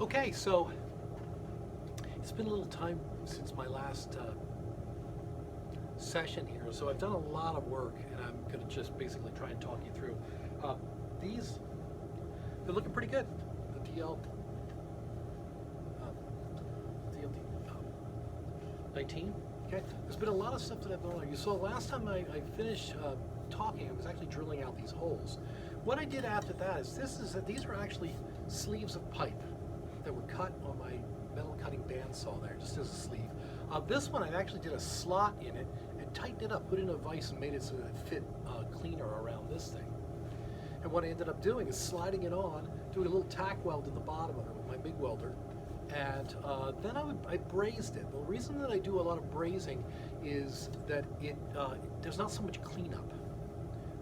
Okay, so it's been a little time since my last session here, so I've done a lot of work, and I'm going to just basically try and talk you through. These, they're looking pretty good. The DLT 19. Okay, there's been a lot of stuff that I've done. You saw last time I finished talking, I was actually drilling out these holes. What I did after that is these are actually sleeves of pipe that were cut on my metal cutting bandsaw there, just as a sleeve. This one I actually did a slot in it and tightened it up, put in a vise and made it so that it fit cleaner around this thing. And what I ended up doing is sliding it on, doing a little tack weld in the bottom of it with my MIG welder, and then I brazed it. The reason that I do a lot of brazing is that there's not so much cleanup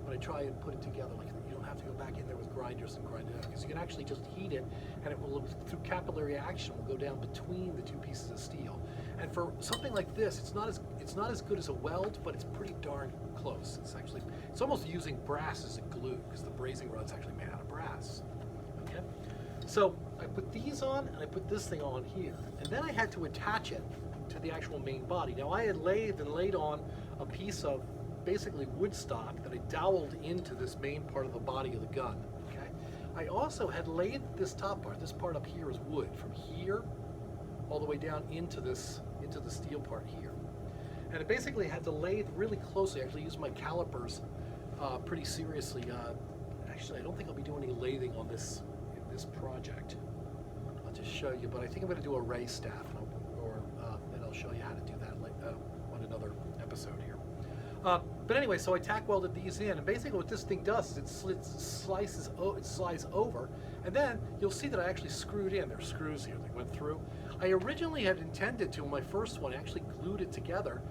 when I try and put it together. Like, you don't have to go back in there with grinders and grind it up, because you can actually just heat it, and it will, through capillary action, will go down between the two pieces of steel. And for something like this, it's not as good as a weld, but it's pretty darn close. It's almost using brass as a glue, because the brazing rod's actually made out of brass. Okay, so I put these on, and I put this thing on here, and then I had to attach it to the actual main body. Now I had laid on a piece of basically wood stock that I doweled into this main part of the body of the gun. Okay, I also had laid this top part. This part up here is wood from here all the way down into the steel part here, and I basically had to lathe really closely. I actually used my calipers pretty seriously. Actually, I don't think I'll be doing any lathing on this in this project. I'll just show you, but I think I'm going to do a ray staff, and I'll show you how to do that on another episode here. But anyway, so I tack welded these in, and basically what this thing does is it slides over, and then you'll see that I actually screwed in. There are screws here that went through. I originally had intended to, in my first one, I actually glued it together,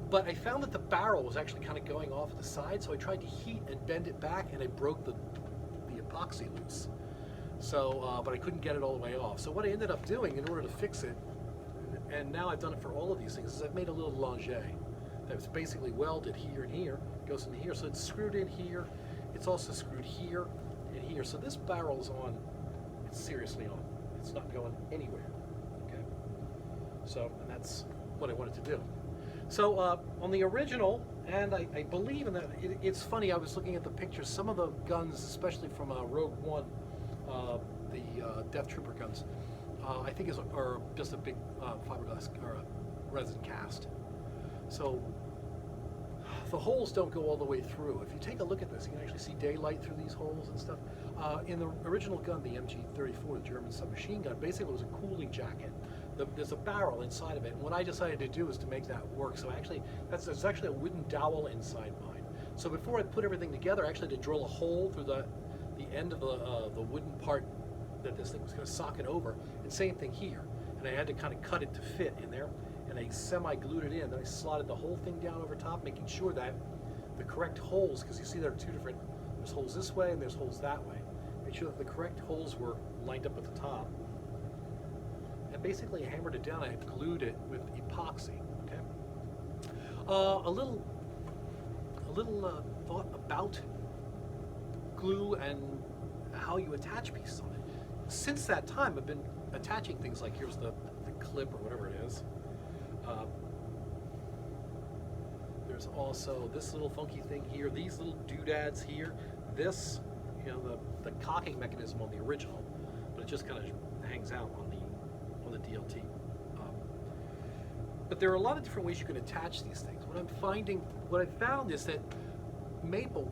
but I found that the barrel was actually kind of going off to the side, so I tried to heat and bend it back, and I broke the epoxy loose. So, but I couldn't get it all the way off. So what I ended up doing in order to fix it, and now I've done it for all of these things, is I've made a little longet that's basically welded here and here, goes into here, so it's screwed in here, it's also screwed here and here. So this barrel's on, it's seriously on. It's not going anywhere, okay? So, and that's what I wanted to do. So on the original, and I believe in that, it's funny, I was looking at the pictures, some of the guns, especially from Rogue One, the Death Trooper guns, I think are just a big fiberglass or a resin cast. So the holes don't go all the way through. If you take a look at this, you can actually see daylight through these holes and stuff. In the original gun, the MG-34, the German submachine gun, basically it was a cooling jacket. There's a barrel inside of it, and what I decided to do is to make that work. So actually, there's actually a wooden dowel inside mine. So before I put everything together, I actually had to drill a hole through the end of the wooden part that this thing was going to socket over, and same thing here. And I had to kind of cut it to fit in there, and I semi-glued it in. Then I slotted the whole thing down over top, making sure that the correct holes, because you see there are two different, there's holes this way and there's holes that way. Make sure that the correct holes were lined up at the top. And basically I hammered it down. I had glued it with epoxy. Okay. A little thought about glue and how you attach pieces on it. Since that time, I've been attaching things like, here's the clip or whatever it is. There's also this little funky thing here, these little doodads here, this, you know, the cocking mechanism on the original, but it just kind of hangs out on the DLT. But there are a lot of different ways you can attach these things. What I found is that maple,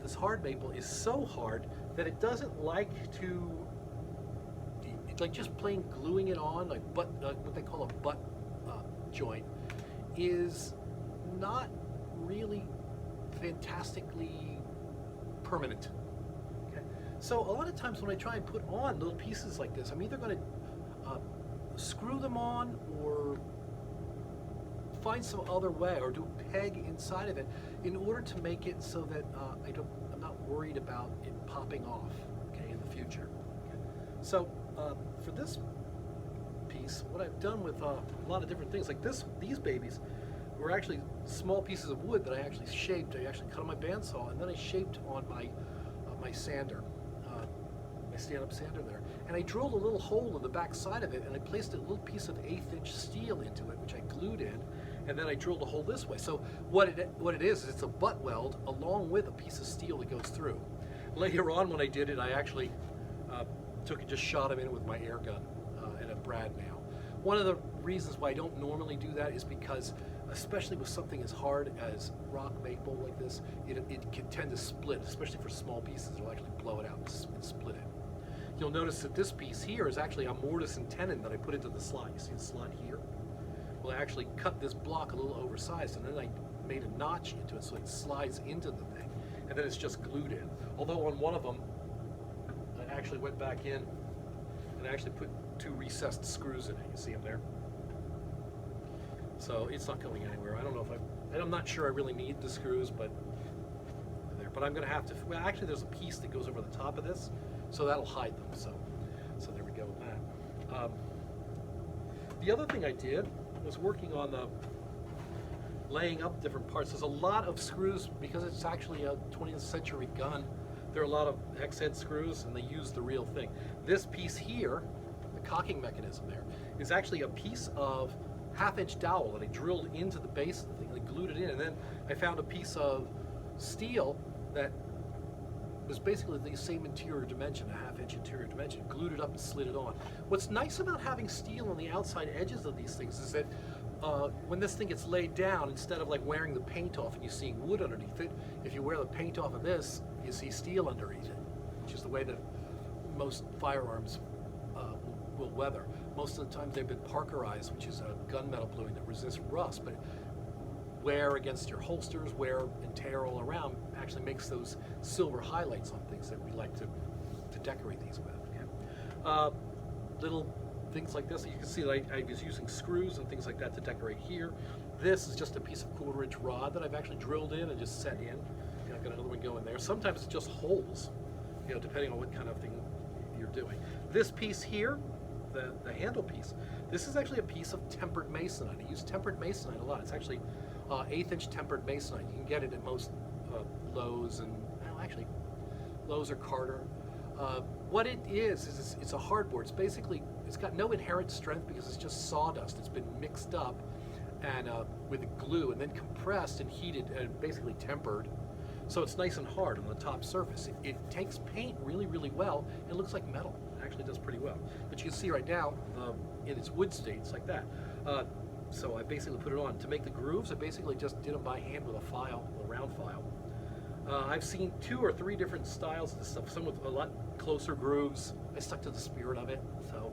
this hard maple, is so hard that it doesn't like to, like just plain gluing it on, like what they call a butt joint, is not really fantastically permanent. Okay, so a lot of times when I try and put on little pieces like this, I'm either going to screw them on or find some other way, or do a peg inside of it in order to make it so that I'm not worried about it popping off, okay, in the future. Okay. So for this piece, what I've done with a lot of different things, like these babies were actually small pieces of wood that I actually shaped. I actually cut on my bandsaw, and then I shaped on my my sander stand-up sander there, and I drilled a little hole in the back side of it, and I placed a little piece of 1/8" steel into it, which I glued in, and then I drilled a hole this way. So what it is it's a butt weld along with a piece of steel that goes through. Later on, when I did it, I actually took and just shot him in with my air gun and a brad nail. One of the reasons why I don't normally do that is because, especially with something as hard as rock maple like this, it can tend to split, especially for small pieces. It'll actually blow it out and split it. You'll notice that this piece here is actually a mortise and tenon that I put into the slot. You see the slot here? Well, I actually cut this block a little oversized, and then I made a notch into it so it slides into the thing, and then it's just glued in. Although on one of them, I actually went back in and I actually put 2 recessed screws in it. You see them there? So it's not going anywhere. I don't know if I'm not sure I really need the screws, but they're there. But I'm going to have to, well, actually there's a piece that goes over the top of this, so that'll hide them. So there we go with that. The other thing I did was working on the laying up different parts. There's a lot of screws because it's actually a 20th century gun. There are a lot of hex head screws, and they use the real thing. This piece here, the cocking mechanism there, is actually a piece of 1/2" dowel that I drilled into the base of the thing. I glued it in, and then I found a piece of steel that was basically the same interior dimension, a 1/2" interior dimension, glued it up and slid it on. What's nice about having steel on the outside edges of these things is that when this thing gets laid down, instead of like wearing the paint off and you seeing wood underneath it, if you wear the paint off of this, you see steel underneath it, which is the way that most firearms will weather. Most of the time they've been Parkerized, which is a gunmetal bluing that resists rust, but wear against your holsters, wear and tear all around actually makes those silver highlights on things that we like to decorate these with. Okay? Little things like this, you can see that I was using screws and things like that to decorate here. This is just a piece of 1/4" rod that I've actually drilled in and just set in. And I've got another one going there. Sometimes it's just holes, depending on what kind of thing you're doing. This piece here, the handle piece, this is actually a piece of tempered masonite. I use tempered masonite a lot. It's actually 1/8" tempered masonite. You can get it at most Lowe's and, well, actually, Lowe's or Carter. What it is it's a hardboard. It's basically, it's got no inherent strength because it's just sawdust. It's been mixed up and with glue and then compressed and heated and basically tempered. So it's nice and hard on the top surface. It takes paint really, really well. It looks like metal. It actually does pretty well. But you can see right now, in its wood state, it's like that. So I basically put it on. To make the grooves, I basically just did them by hand with a round file. I've seen 2 or 3 different styles of this stuff, some with a lot closer grooves. I stuck to the spirit of it. So,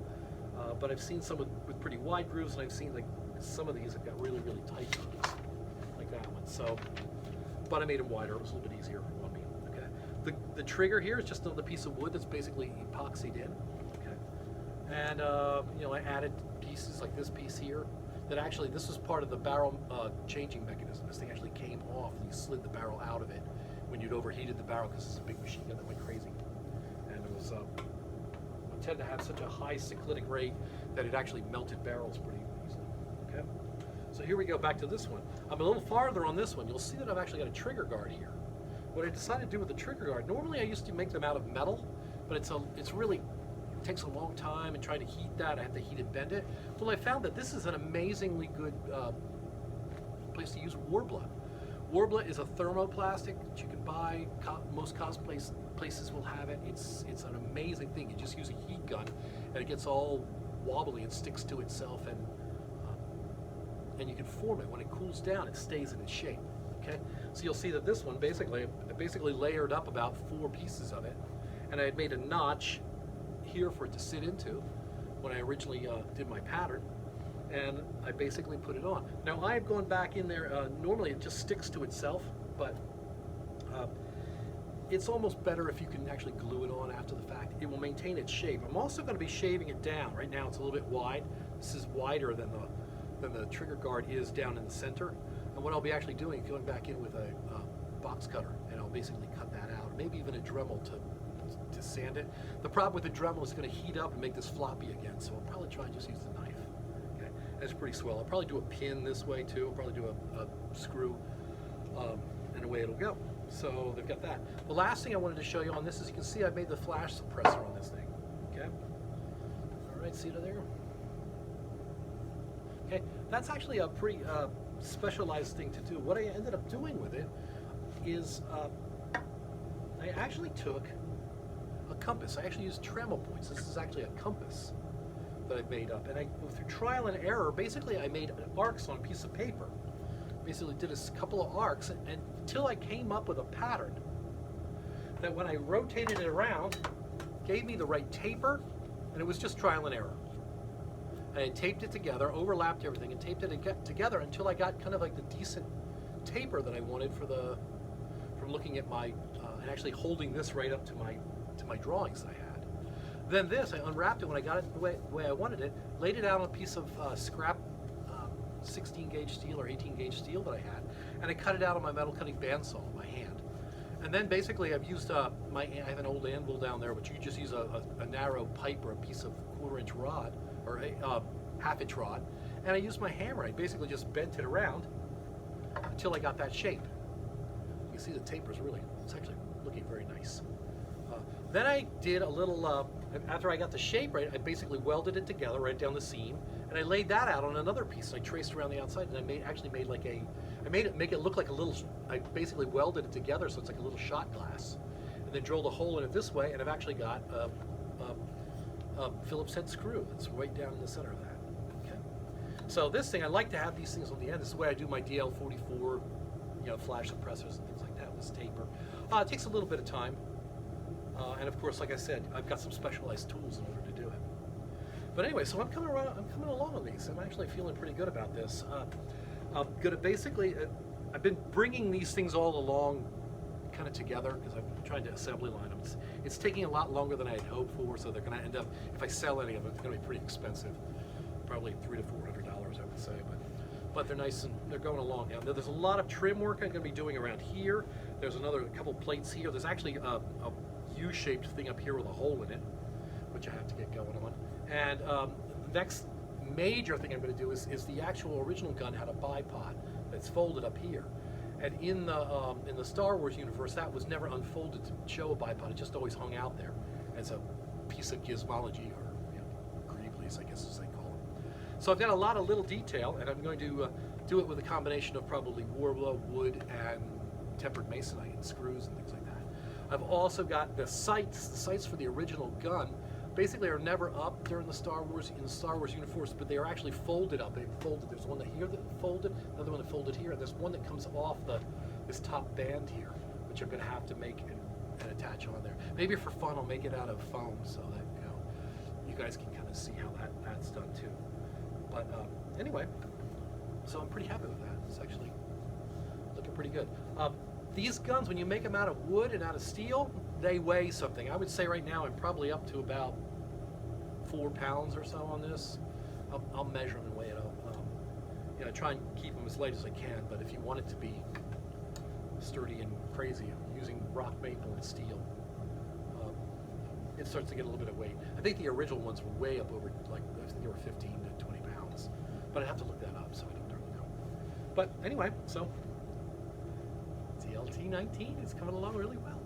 but I've seen some with pretty wide grooves, and I've seen like some of these have got really, really tight grooves, like that one. So, but I made them wider. It was a little bit easier on me. Okay. The trigger here is just another piece of wood that's basically epoxied in. Okay. And I added pieces like this piece here. That actually, this was part of the barrel changing mechanism. This thing actually came off, and you slid the barrel out of it when you'd overheated the barrel, because it's a big machine gun that went crazy. And it was, it tend to have such a high cyclic rate that it actually melted barrels pretty easily. Okay. So here we go back to this one. I'm a little farther on this one. You'll see that I've actually got a trigger guard here. What I decided to do with the trigger guard, normally I used to make them out of metal, but it's really, it takes a long time and trying to heat that. I have to heat and bend it. Well, I found that this is an amazingly good place to use Warbler. Warbler is a thermoplastic that you can buy. Most cosplay places will have it. It's an amazing thing. You just use a heat gun, and it gets all wobbly and sticks to itself, and you can form it. When it cools down, it stays in its shape. Okay, so you'll see that this one I basically layered up about 4 pieces of it, and I had made a notch here for it to sit into when I originally did my pattern, and I basically put it on. Now I've gone back in there, normally it just sticks to itself, but it's almost better if you can actually glue it on after the fact. It will maintain its shape. I'm also going to be shaving it down. Right now it's a little bit wide. This is wider than the trigger guard is down in the center, and what I'll be actually doing is going back in with a box cutter, and I'll basically cut that out, or maybe even a Dremel to sand it. The problem with the Dremel is going to heat up and make this floppy again, so I'll probably try and just use the knife. Okay, that's pretty swell. I'll probably do a pin this way too. I'll probably do a screw, and away it'll go. So they've got that. The last thing I wanted to show you on this is you can see I made the flash suppressor on this thing. Okay. All right, see it there? Okay, that's actually a pretty specialized thing to do. What I ended up doing with it is I actually took a compass. I actually used Trammel points. This is actually a compass that I made up. And through trial and error, basically I made arcs on a piece of paper. Basically did a couple of arcs until I came up with a pattern that when I rotated it around, gave me the right taper, and it was just trial and error. And I taped it together, overlapped everything, and taped it together until I got kind of like the decent taper that I wanted from looking at my, and actually holding this right up to my drawings that I had. Then this, I unwrapped it when I got it the way I wanted it, laid it out on a piece of scrap 16 gauge steel or 18 gauge steel that I had, and I cut it out on my metal cutting bandsaw by hand. And then basically I've used I have an old anvil down there, but you just use a narrow pipe or a piece of 1/4 inch rod or a 1/2 inch rod, and I used my hammer. I basically just bent it around until I got that shape. You can see the taper's it's actually looking very nice. Then I did a little, after I got the shape right, I basically welded it together right down the seam, and I laid that out on another piece, and I traced around the outside, and I actually made like make it look like a little, I basically welded it together so it's like a little shot glass, and then drilled a hole in it this way, and I've actually got a Phillips head screw that's right down in the center of that. Okay. So this thing, I like to have these things on the end. This is the way I do my DL44, flash suppressors and things like that, this taper. It takes a little bit of time. And of course, like I said, I've got some specialized tools in order to do it. But anyway, so I'm coming along on these. I'm actually feeling pretty good about this. I'm gonna basically, I've been bringing these things all along kind of together because I'm trying to assembly line them. It's taking a lot longer than I had hoped for, so they're gonna end up, if I sell any of them, it's gonna be pretty expensive. Probably $300 to $400, I would say. But they're nice and they're going along. Now, there's a lot of trim work I'm gonna be doing around here. There's a couple plates here. There's actually a U-shaped thing up here with a hole in it, which I have to get going on. And the next major thing I'm going to do is the actual original gun had a bipod that's folded up here. And in the Star Wars universe, that was never unfolded to show a bipod. It just always hung out there as a piece of gizmology, or greeblies, I guess as they call them. So I've got a lot of little detail, and I'm going to do it with a combination of probably Warbler, wood, and tempered masonite and screws and things like that. I've also got the sights for the original gun. Basically, are never up during the Star Wars universe, but they are actually folded up. They folded. There's one here that folded, another one that folded here, and there's one that comes off this top band here, which I'm going to have to make and attach on there. Maybe for fun, I'll make it out of foam so that you guys can kind of see how that's done too. But anyway, so I'm pretty happy with that. It's actually looking pretty good. These guns, when you make them out of wood and out of steel, they weigh something. I would say right now I'm probably up to about 4 pounds or so on this. I'll measure them and weigh it up. I try and keep them as light as I can, but if you want it to be sturdy and crazy, I'm using rock maple and steel. It starts to get a little bit of weight. I think the original ones were way up over, I think they were 15 to 20 pounds. But I'd have to look that up, so I don't really know. But anyway, so DLT 19 is coming along really well.